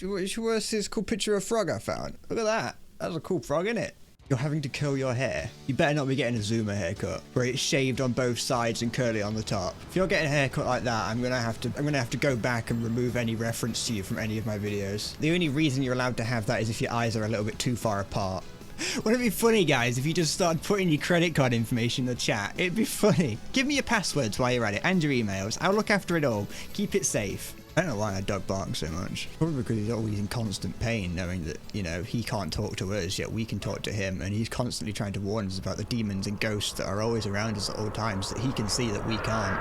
What's this cool picture of a frog I found? Look at that. That's a cool frog, isn't it? You're having to curl your hair. You better not be getting a Zoomer haircut where it's shaved on both sides and curly on the top. If you're getting a haircut like that, I'm gonna have to go back and remove any reference to you from any of my videos. The only reason you're allowed to have that is if your eyes are a little bit too far apart. Wouldn't it be funny, guys, if you just started putting your credit card information in the chat? It'd be funny. Give me your passwords while you're at it and your emails. I'll look after it all. Keep it safe. I don't know why our dog barks so much. Probably because he's always in constant pain knowing that, you know, he can't talk to us, yet we can talk to him, and he's constantly trying to warn us about the demons and ghosts that are always around us at all times that he can see that we can't.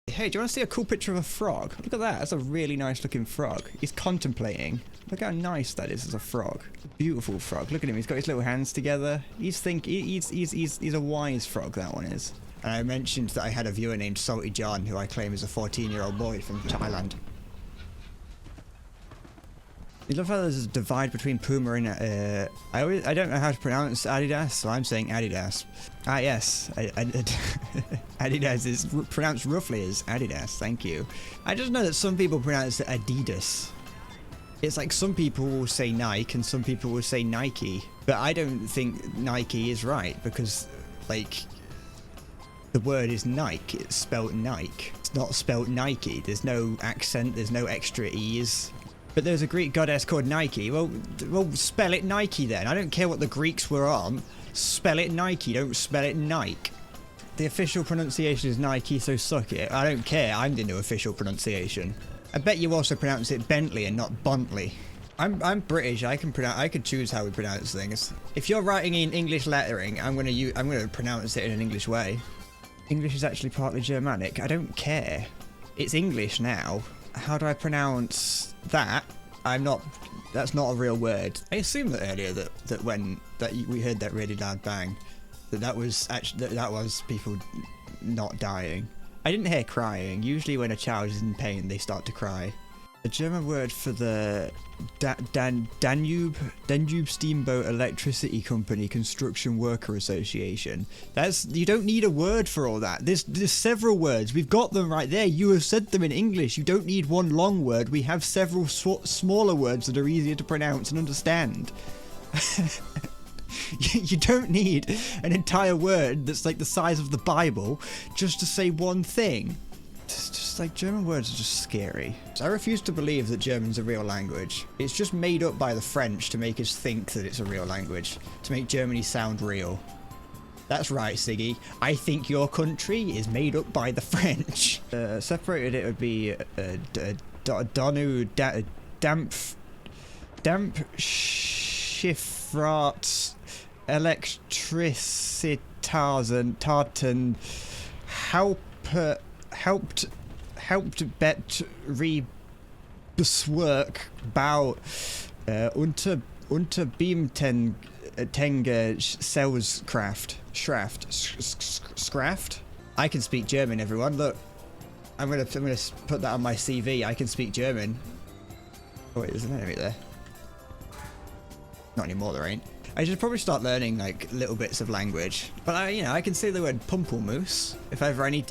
Hey, do you want to see a cool picture of a frog? Look at that. That's a really nice looking frog. He's contemplating. Look how nice that is as a frog. It's a beautiful frog. Look at him. He's got his little hands together. He's a wise frog, that one is. And I mentioned that I had a viewer named Salty John, who I claim is a 14-year-old boy from Thailand. You love how there's a divide between Puma and I don't know how to pronounce Adidas, so I'm saying Adidas. Ah yes, Adidas is pronounced roughly as Adidas. Thank you. I just know that some people pronounce it Adidas. It's like some people will say Nike and some people will say Nike, but I don't think Nike is right because, like, the word is Nike. It's spelled Nike. It's not spelled Nike. There's no accent. There's no extra e's. But there's a Greek goddess called Nike. Well, spell it Nike then. I don't care what the Greeks were on. Spell it Nike. Don't spell it Nike. The official pronunciation is Nike, so suck it. I don't care. I'm the new official pronunciation. I bet you also pronounce it Bentley and not Bontley. I'm British. I could choose how we pronounce things. If you're writing in English lettering, I'm gonna pronounce it in an English way. English is actually partly Germanic. I don't care. It's English now. How do I pronounce that? That's not a real word. I assume that earlier that we heard that really loud bang, that was people not dying. I didn't hear crying. Usually when a child is in pain, they start to cry. The German word for the Danube Steamboat Electricity Company Construction Worker Association. You don't need a word for all that. There's several words. We've got them right there. You have said them in English. You don't need one long word. We have several smaller words that are easier to pronounce and understand. You don't need an entire word that's like the size of the Bible just to say one thing. Just like German words are just scary. I refuse to believe that German's a real language. It's just made up by the French to make us think that it's a real language, to make Germany sound real. That's right, Siggy. I think your country is made up by the French. Separated it would be damp Schiffrat Elektricitas Taten helped bet beswerk bau unter Beamten Tenga Selskraft Scraft. I can speak German, everyone. Look, I'm gonna put that on my CV. I can speak German. Oh wait, there's an enemy there. Not anymore, there ain't. I should probably start learning like little bits of language. But I can say the word Pumpelmoose. If ever I need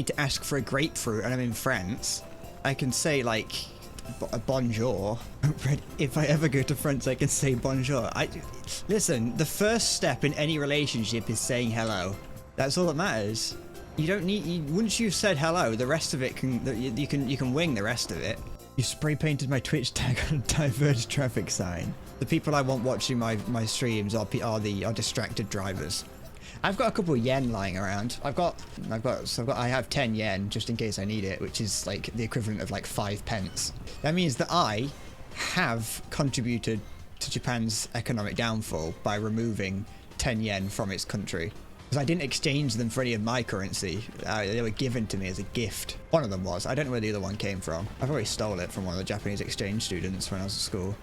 to ask for a grapefruit and I'm in France, I can say like bonjour. If I ever go to France, I can say bonjour. Listen, the first step in any relationship is saying hello. That's all that matters. You don't need. Once you've said hello, the rest of it you can wing the rest of it. You spray painted my Twitch tag on a diverged traffic sign. The people I want watching my streams are distracted drivers. I've got a couple of yen lying around. I have 10 yen just in case I need it, which is like the equivalent of like 5 pence. That means that I have contributed to Japan's economic downfall by removing 10 yen from its country. Because I didn't exchange them for any of my currency. They were given to me as a gift. One of them was. I don't know where the other one came from. I've already stole it from one of the Japanese exchange students when I was at school.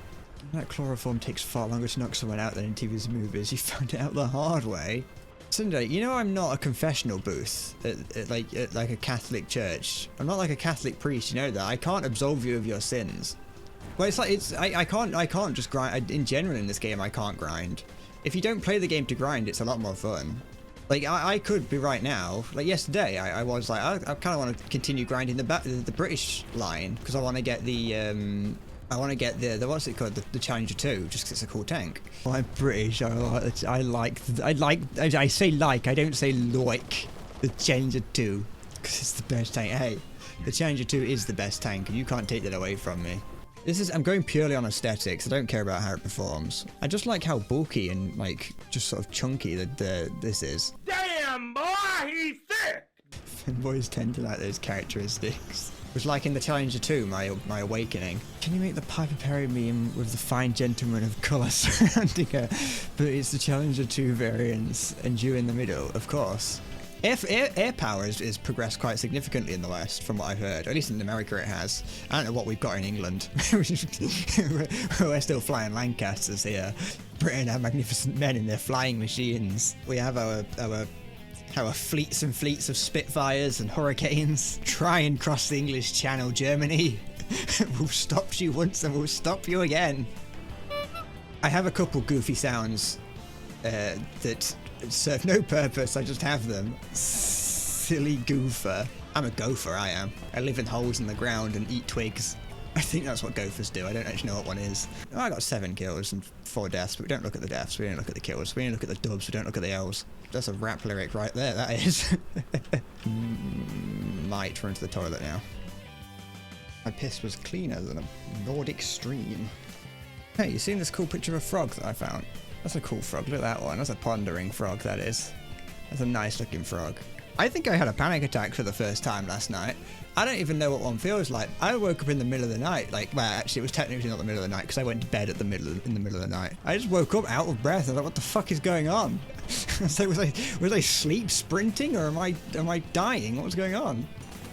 That chloroform takes far longer to knock someone out than in TVs and movies. You found it out the hard way. Sunday, you know I'm not a confessional booth at like a Catholic church. I'm not like a Catholic priest, you know that. I can't absolve you of your sins. Well, I can't just grind. In general in this game, I can't grind. If you don't play the game to grind, it's a lot more fun. Like, I could be right now, like yesterday, I was like, I kind of want to continue grinding the British line, because I want to get the, what's it called, the Challenger 2, just because it's a cool tank. Well, I'm British, I say like, I don't say like, the Challenger 2, because it's the best tank. Hey, the Challenger 2 is the best tank, and you can't take that away from me. I'm going purely on aesthetics. I don't care about how it performs. I just like how bulky and like just sort of chunky this is. Damn, boy, he's thick! Boys tend to like those characteristics. It was like in the Challenger 2, my awakening. Can you make the Piper Perry meme with the fine gentleman of colour surrounding her? But it's the Challenger 2 variants and you in the middle, of course. Air power has progressed quite significantly in the West, from what I've heard. At least in America it has. I don't know what we've got in England. We're still flying Lancasters here. Britain have magnificent men in their flying machines. We have our fleets and fleets of Spitfires and Hurricanes. Try and cross the English Channel, Germany. We'll stop you once and we'll stop you again. I have a couple goofy sounds that serve no purpose, I just have them. Silly goofer. I'm a gopher, I am. I live in holes in the ground and eat twigs. I think that's what gophers do. I don't actually know what one is. Oh, I got 7 kills and 4 deaths, but we don't look at the deaths, we don't look at the kills, we don't look at the dubs, we don't look at the L's. That's a rap lyric right there, that is. Might run to the toilet now. My piss was cleaner than a Nordic stream. Hey, you seen this cool picture of a frog that I found? That's a cool frog, look at that one. That's a pondering frog, that is. That's a nice looking frog. I think I had a panic attack for the first time last night. I don't even know what one feels like. I woke up in the middle of the night, well actually it was technically not the middle of the night because I went to bed in the middle of the night. I just woke up out of breath and I was like, what the fuck is going on? So was I sleep sprinting or am I dying? What was going on?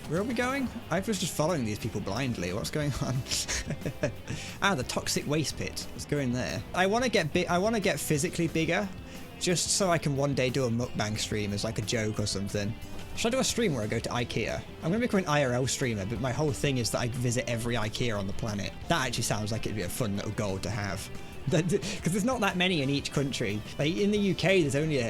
Where are we going? I was just following these people blindly. What's going on? The toxic waste pit. Let's go in there. I want to get physically bigger, just so I can one day do a mukbang stream as like a joke or something. Should I do a stream where I go to IKEA? I'm going to become an IRL streamer, but my whole thing is that I visit every IKEA on the planet. That actually sounds like it'd be a fun little goal to have. Because there's not that many in each country. Like in the UK, there's only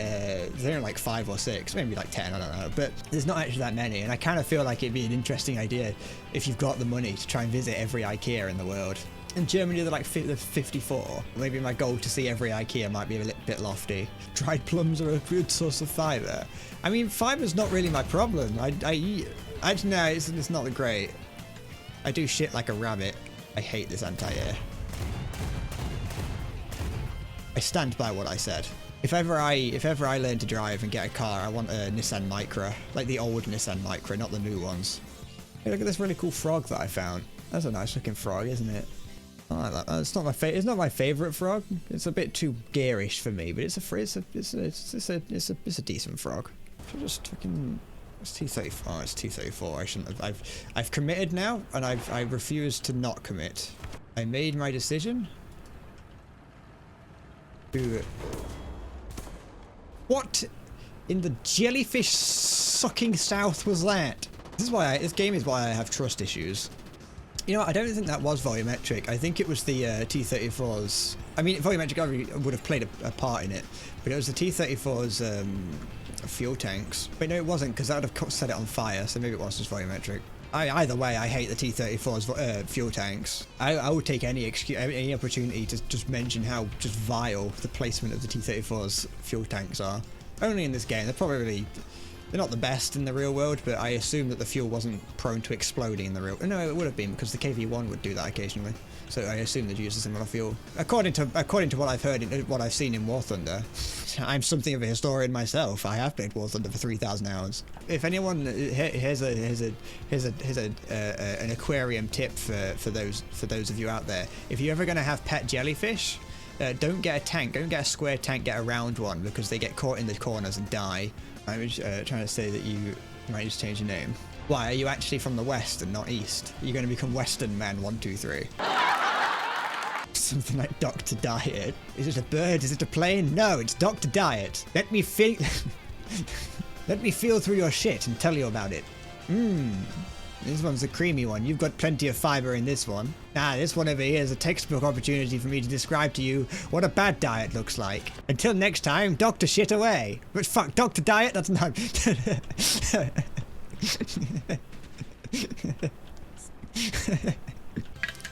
like 5 or 6, maybe like 10, I don't know. But there's not actually that many, and I kind of feel like it'd be an interesting idea if you've got the money to try and visit every IKEA in the world. In Germany, they're like 54. Maybe my goal to see every IKEA might be a little bit lofty. Dried plums are a good source of fibre. I mean, fiber's not really my problem. No, it's not great. I do shit like a rabbit. I hate this anti-air. I stand by what I said. If ever I learn to drive and get a car, I want a Nissan Micra, like the old Nissan Micra, not the new ones. Hey, look at this really cool frog that I found. That's a nice looking frog, isn't it? I like that. It's not my favorite frog. It's a bit too garish for me, but it's a decent frog. Should I just fucking. It's T34. Oh, it's T34. I shouldn't have. I've committed now, and I refuse to not commit. I made my decision. What in the jellyfish sucking south was that? This game is why I have trust issues. You know, I don't think that was volumetric. I think it was the T-34's. I mean, volumetric would have played a part in it, but it was the T-34's fuel tanks. But no, it wasn't, because that would have set it on fire. So maybe it was just volumetric. Either way, I hate the T-34's fuel tanks. I would take any opportunity to just mention how just vile the placement of the T-34's fuel tanks are. Only in this game. They're not the best in the real world, but I assume that the fuel wasn't prone to exploding in the real. No, it would have been, because the KV-1 would do that occasionally. So I assume they'd use a similar fuel. According to what I've heard, what I've seen in War Thunder, I'm something of a historian myself. I have played War Thunder for 3,000 hours. If anyone here's an aquarium tip for those of you out there. If you're ever going to have pet jellyfish, don't get a tank. Don't get a square tank. Get a round one, because they get caught in the corners and die. I was trying to say that you might just change your name. Why, are you actually from the West and not East? You're going to become Western Man 123. Something like Dr. Diet. Is it a bird? Is it a plane? No, it's Dr. Diet. Let me feel through your shit and tell you about it. This one's the creamy one. You've got plenty of fiber in this one. Ah, this one over here is a textbook opportunity for me to describe to you what a bad diet looks like. Until next time, Dr. Shit away. But fuck, Dr. Diet? That's not...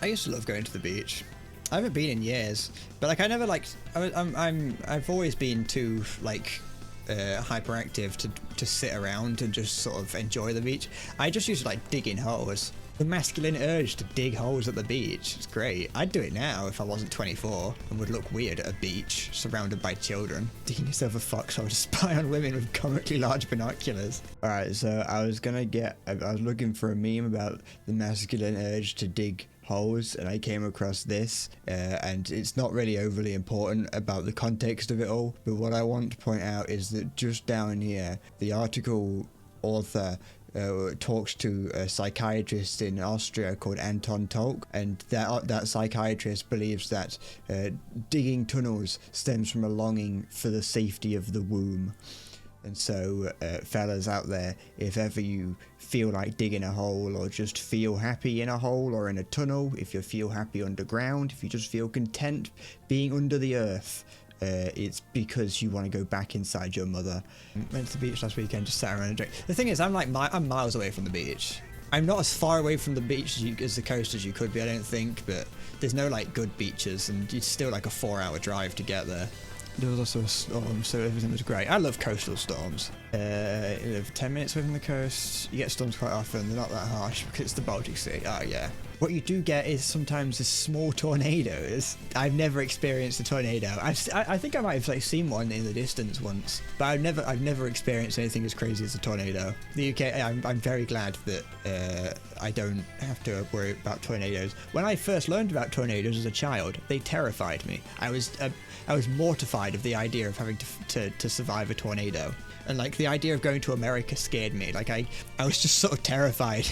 I used to love going to the beach. I haven't been in years, but like I never like I've always been too like hyperactive to sit around and just sort of enjoy the beach. I just used to like dig in holes. The masculine urge to dig holes at the beach. It's great. I'd do it now if I wasn't 24 and would look weird at a beach surrounded by children. Digging yourself a foxhole to spy on women with comically large binoculars. Alright, so I was looking for a meme about the masculine urge to dig holes, and I came across this, and it's not really overly important about the context of it all, but what I want to point out is that just down here, the article author talks to a psychiatrist in Austria called Anton Tolk, and that psychiatrist believes that digging tunnels stems from a longing for the safety of the womb. And so, fellas out there, if ever you feel like digging a hole, or just feel happy in a hole or in a tunnel, if you feel happy underground, if you just feel content being under the earth, it's because you want to go back inside your mother. Went to the beach last weekend, just sat around and drank. The thing is, I'm miles away from the beach. I'm not as far away from the beach as the coast as you could be, I don't think, but there's no like good beaches, and it's still like a 4-hour drive to get there. There was also a storm, so everything was great. I love coastal storms. You live 10 minutes away from the coast. You get storms quite often. They're not that harsh because it's the Baltic Sea. Oh yeah. What you do get is sometimes small tornadoes. I've never experienced a tornado. I think I might have like seen one in the distance once, but I've never experienced anything as crazy as a tornado. The UK, I'm very glad that I don't have to worry about tornadoes. When I first learned about tornadoes as a child, they terrified me. I was mortified of the idea of having to survive a tornado. And like the idea of going to America scared me. Like I was just sort of terrified,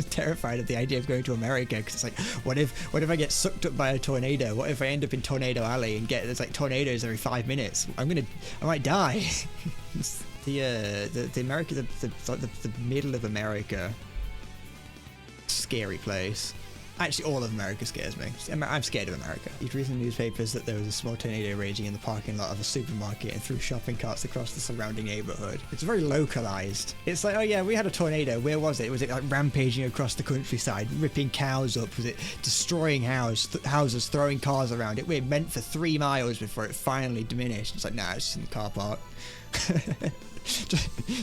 terrified of the idea of going to America, because it's like, what if I get sucked up by a tornado? What if I end up in Tornado Alley and there's like tornadoes every 5 minutes? I might die. The middle of America, scary place. Actually, all of America scares me. I'm scared of America. You'd read in the newspapers that there was a small tornado raging in the parking lot of a supermarket and threw shopping carts across the surrounding neighborhood. It's very localized. It's like, oh yeah, we had a tornado. Where was it? Was it like rampaging across the countryside, ripping cows up? Was it destroying houses, throwing cars around it? We meant for 3 miles before it finally diminished. It's like, nah, it's just in the car park.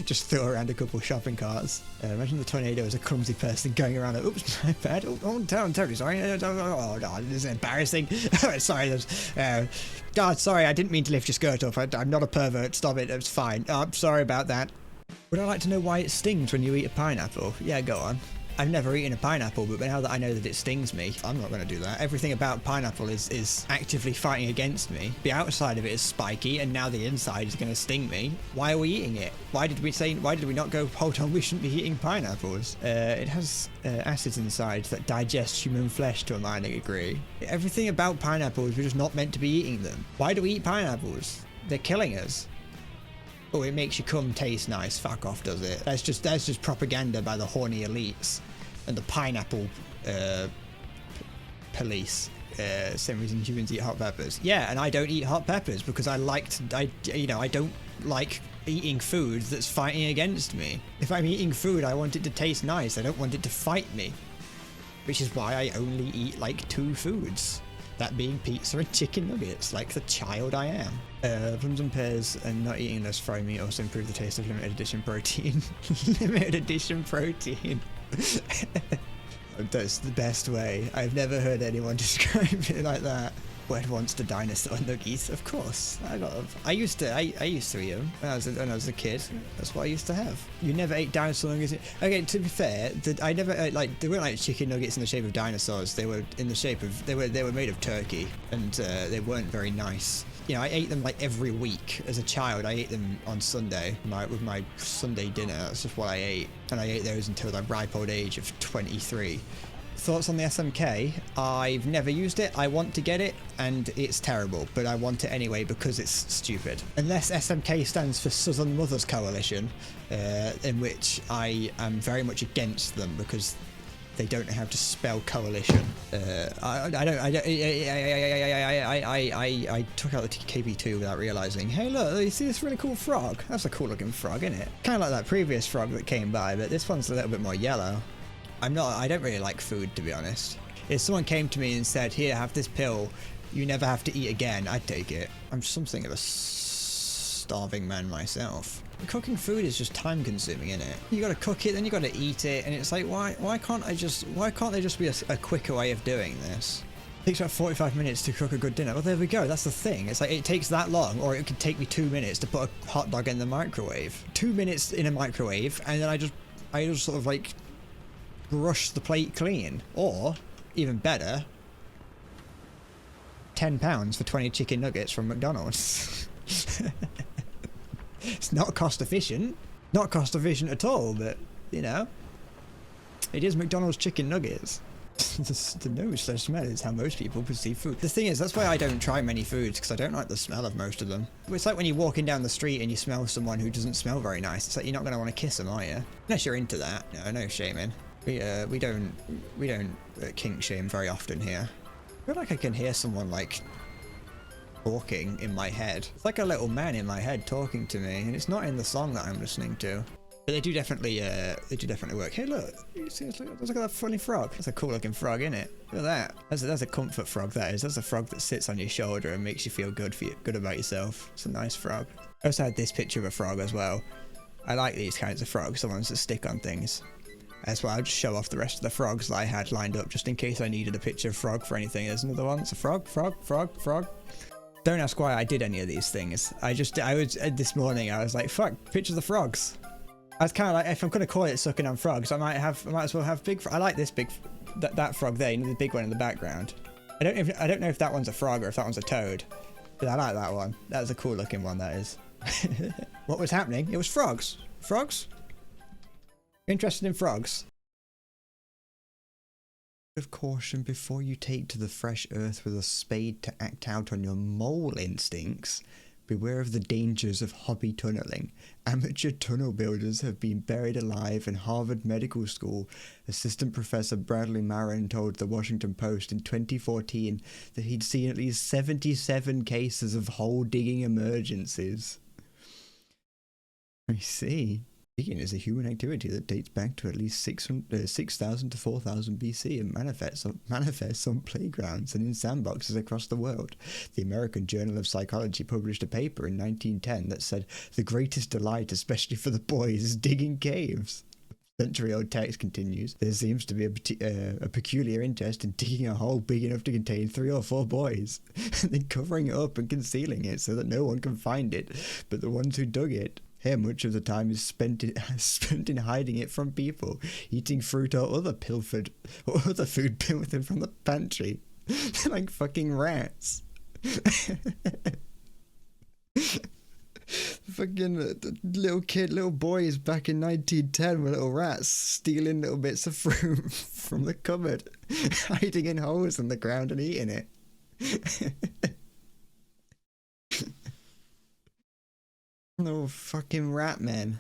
just throw around a couple of shopping carts. Imagine the tornado as a clumsy person going around like, oops, my bad. I'm terribly sorry. Oh, no, this is embarrassing. Sorry, God, sorry, I didn't mean to lift your skirt up. I'm not a pervert. Stop it. It's fine. Oh, I'm sorry about that. Would I like to know why it stings when you eat a pineapple? Yeah, go on. I've never eaten a pineapple, but now that I know that it stings me, I'm not going to do that. Everything about pineapple is actively fighting against me. The outside of it is spiky, and now the inside is going to sting me. Why are we eating it? Why did we not go, hold on, we shouldn't be eating pineapples? It has acids inside that digest human flesh to a minor degree. Everything about pineapples, we're just not meant to be eating them. Why do we eat pineapples? They're killing us. Oh, it makes your cum taste nice. Fuck off, does it? That's just propaganda by the horny elites and the pineapple police. Same reason humans eat hot peppers. Yeah, and I don't eat hot peppers because I don't like eating food that's fighting against me. If I'm eating food, I want it to taste nice. I don't want it to fight me. Which is why I only eat like 2 foods. That being pizza and chicken nuggets, like the child I am. Plums and pears and not eating less fried meat also improve the taste of limited edition protein. Limited edition protein. That's the best way. I've never heard anyone describe it like that. Wed wants the dinosaur nuggies, of course. I used to eat them when I was a kid. That's what I used to have. You never ate dinosaur nuggets? Okay, to be fair, I never ate, they weren't like chicken nuggets in the shape of dinosaurs. They were in the shape of they were made of turkey, and they weren't very nice. You know, I ate them like every week as a child. I ate them on Sunday with my Sunday dinner. That's just what I ate, and I ate those until the ripe old age of 23. Thoughts on the SMK? I've never used it. I want to get it, and it's terrible, but I want it anyway because it's stupid. Unless SMK stands for Southern Mothers Coalition, in which I am very much against them because they don't know how to spell coalition. I took out the KP2 without realizing, hey look, you see this really cool frog? That's a cool looking frog, isn't it? Kind of like that previous frog that came by, but this one's a little bit more yellow. I don't really like food, to be honest. If someone came to me and said, here, have this pill, you never have to eat again, I'd take it. I'm something of a starving man myself. Cooking food is just time consuming, isn't it? You gotta cook it, then you gotta eat it, and it's like, why can't there just be a quicker way of doing this? It takes about 45 minutes to cook a good dinner. Well, there we go, that's the thing. It's like, it takes that long, or it could take me 2 minutes to put a hot dog in the microwave. 2 minutes in a microwave, and then I just sort of like brush the plate clean. Or, even better, £10 for 20 chicken nuggets from McDonald's. It's not cost efficient. Not cost efficient at all, but, you know, it is McDonald's chicken nuggets. The smell is how most people perceive food. The thing is, that's why I don't try many foods, because I don't like the smell of most of them. It's like when you're walking down the street and you smell someone who doesn't smell very nice. It's like you're not going to want to kiss them, are you? Unless you're into that. No shaming. We don't kink shame very often here. I feel like I can hear someone like talking in my head. It's like a little man in my head talking to me, and it's not in the song that I'm listening to. But they do definitely work. Hey look, you see, look at that funny frog. That's a cool looking frog, isn't it? Look at that. That's a comfort frog, that is. That's a frog that sits on your shoulder and makes you feel good about yourself. It's a nice frog. I also had this picture of a frog as well. I like these kinds of frogs, the ones that stick on things. That's why I'll just show off the rest of the frogs that I had lined up just in case I needed a picture of frog for anything. There's another one. It's a frog. Don't ask why I did any of these things. I was this morning, I was like, fuck, pictures of frogs. I was kind of like, if I'm going to call it sucking on frogs, I might as well have big. I like this big, that frog there, you know, the big one in the background. I don't know if that one's a frog or if that one's a toad, but I like that one. That was a cool looking one, that is. What was happening? It was frogs. Frogs? Interested in frogs? Of caution before you take to the fresh earth with a spade to act out on your mole instincts. Beware of the dangers of hobby tunneling. Amateur tunnel builders have been buried alive in Harvard Medical School. Assistant Professor Bradley Marin told the Washington Post in 2014 that he'd seen at least 77 cases of hole digging emergencies. I see. Digging is a human activity that dates back to at least 6,000 to 4,000 BC and manifests on playgrounds and in sandboxes across the world. The American Journal of Psychology published a paper in 1910 that said, the greatest delight, especially for the boys, is digging caves. Century-old text continues, there seems to be a peculiar interest in digging a hole big enough to contain 3 or 4 boys, and then covering it up and concealing it so that no one can find it but the ones who dug it. Here, much of the time is spent in hiding it from people, eating fruit or other food pilfered from the pantry, like fucking rats. Fucking little boys back in 1910 were little rats stealing little bits of fruit from the cupboard, hiding in holes in the ground and eating it. No fucking rat men.